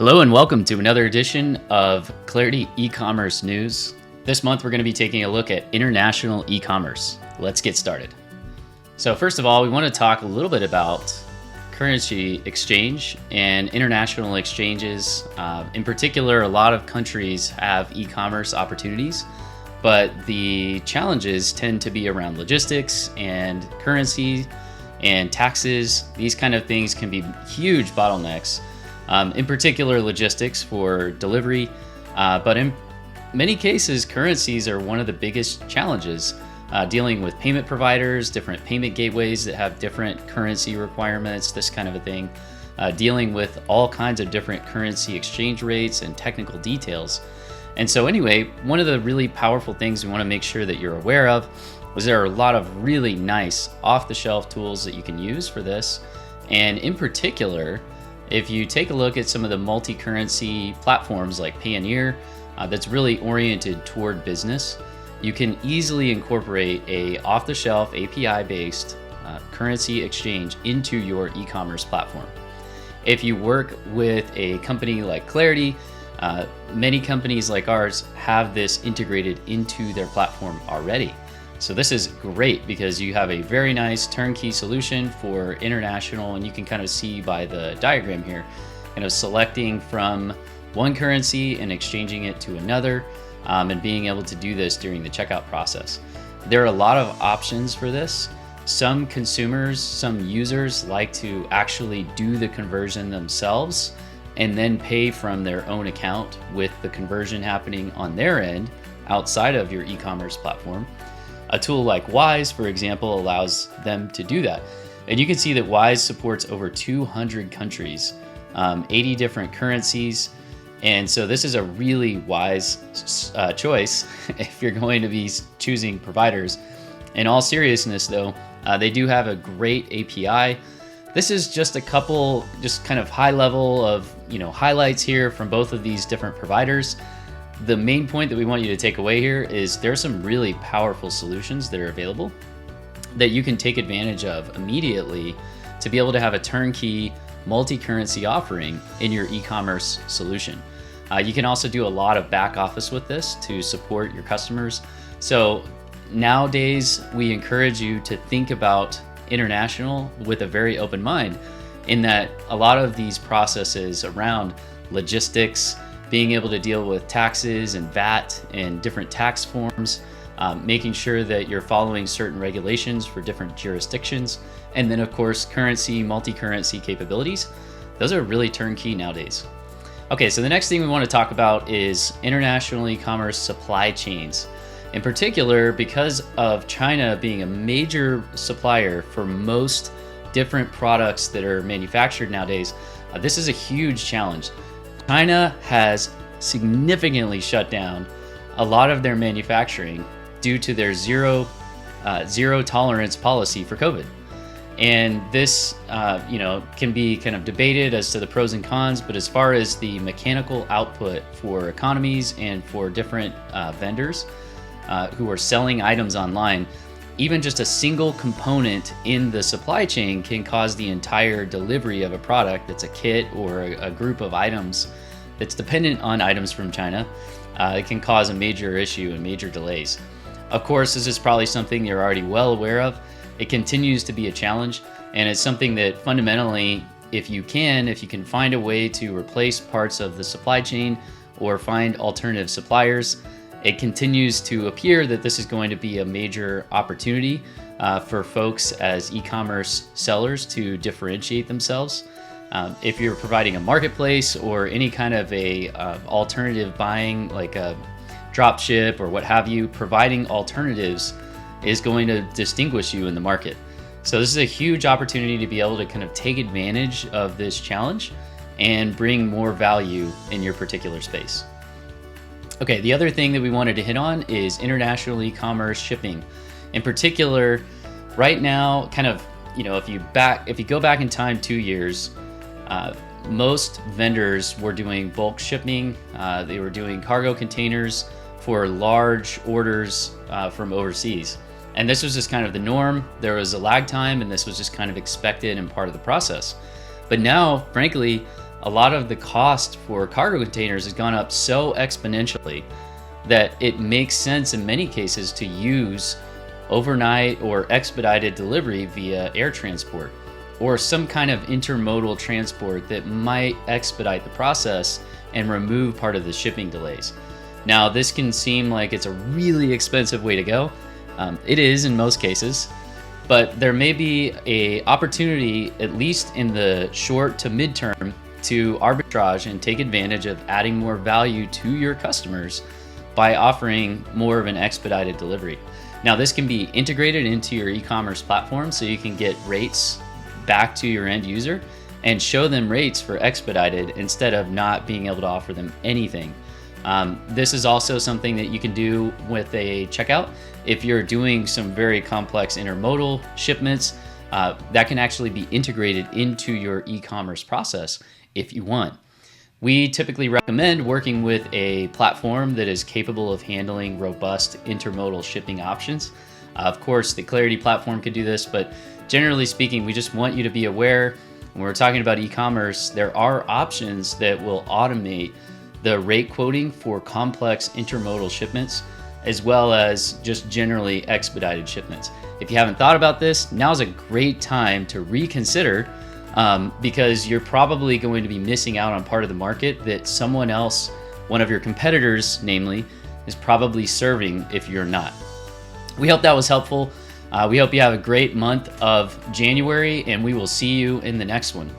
Hello and welcome to another edition of Clarity eCommerce News. This month we're going to be taking a look at international e-commerce. Let's get started. So first of all, we want to talk a little bit about currency exchange and international exchanges. In particular, a lot of countries have e-commerce opportunities, but the challenges tend to be around logistics and currency and taxes. These kind of things can be huge bottlenecks. In particular, logistics for delivery, but in many cases, currencies are one of the biggest challenges, dealing with payment providers, different payment gateways that have different currency requirements, this kind of a thing, dealing with all kinds of different currency exchange rates and technical details. And so anyway, one of the really powerful things we want to make sure that you're aware of is there are a lot of really nice off-the-shelf tools that you can use for this. And in particular, if you take a look at some of the multi-currency platforms like Payoneer, that's really oriented toward business, you can easily incorporate a off-the-shelf API-based currency exchange into your e-commerce platform. If you work with a company like Clarity, many companies like ours have this integrated into their platform already. So this is great because you have a very nice turnkey solution for international, and you can kind of see by the diagram here, kind of selecting from one currency and exchanging it to another, and being able to do this during the checkout process. There are a lot of options for this. Some consumers, some users like to actually do the conversion themselves and then pay from their own account with the conversion happening on their end outside of your e-commerce platform. A tool like Wise, for example, allows them to do that. And you can see that Wise supports over 200 countries, 80 different currencies. And so this is a really wise choice if you're going to be choosing providers. In all seriousness though, they do have a great API. This is just a couple, just kind of high level of, highlights here from both of these different providers. The main point that we want you to take away here is there are some really powerful solutions that are available that you can take advantage of immediately to be able to have a turnkey multi-currency offering in your e-commerce solution. You can also do a lot of back office with this to support your customers. So nowadays, we encourage you to think about international with a very open mind, in that a lot of these processes around logistics, being able to deal with taxes and VAT and different tax forms, making sure that you're following certain regulations for different jurisdictions, and then of course currency, multi-currency capabilities. Those are really turnkey nowadays. Okay, so the next thing we want to talk about is international e-commerce supply chains. In particular, because of China being a major supplier for most different products that are manufactured nowadays, this is a huge challenge. China has significantly shut down a lot of their manufacturing due to their zero tolerance policy for COVID. And this, can be kind of debated as to the pros and cons, but as far as the mechanical output for economies and for different vendors who are selling items online, even just a single component in the supply chain can cause the entire delivery of a product that's a kit or a group of items that's dependent on items from China. It can cause a major issue and major delays. Of course, this is probably something you're already well aware of. It continues to be a challenge, and it's something that fundamentally, if you can find a way to replace parts of the supply chain or find alternative suppliers, it continues to appear that this is going to be a major opportunity for folks as e-commerce sellers to differentiate themselves. If you're providing a marketplace or any kind of a alternative buying, like a drop ship or what have you, providing alternatives is going to distinguish you in the market. So this is a huge opportunity to be able to kind of take advantage of this challenge and bring more value in your particular space. Okay, the other thing that we wanted to hit on is international e-commerce shipping. In particular, right now, kind of, if you go back in time 2 years, most vendors were doing bulk shipping. They were doing cargo containers for large orders from overseas. And this was just kind of the norm. There was a lag time, and this was just kind of expected and part of the process. But now, frankly, a lot of the cost for cargo containers has gone up so exponentially that it makes sense in many cases to use overnight or expedited delivery via air transport or some kind of intermodal transport that might expedite the process and remove part of the shipping delays. Now, this can seem like it's a really expensive way to go. It is in most cases, but there may be an opportunity, at least in the short to midterm, to arbitrage and take advantage of adding more value to your customers by offering more of an expedited delivery. Now, this can be integrated into your e-commerce platform so you can get rates back to your end user and show them rates for expedited instead of not being able to offer them anything. This is also something that you can do with a checkout. If you're doing some very complex intermodal shipments, that can actually be integrated into your e-commerce process if you want. We typically recommend working with a platform that is capable of handling robust intermodal shipping options. Of course, the Clarity platform could do this, but generally speaking, we just want you to be aware when we're talking about e-commerce, there are options that will automate the rate quoting for complex intermodal shipments, as well as just generally expedited shipments. If you haven't thought about this, now's a great time to reconsider because you're probably going to be missing out on part of the market that someone else, one of your competitors, namely, is probably serving if you're not. We hope that was helpful. We hope you have a great month of January, and we will see you in the next one.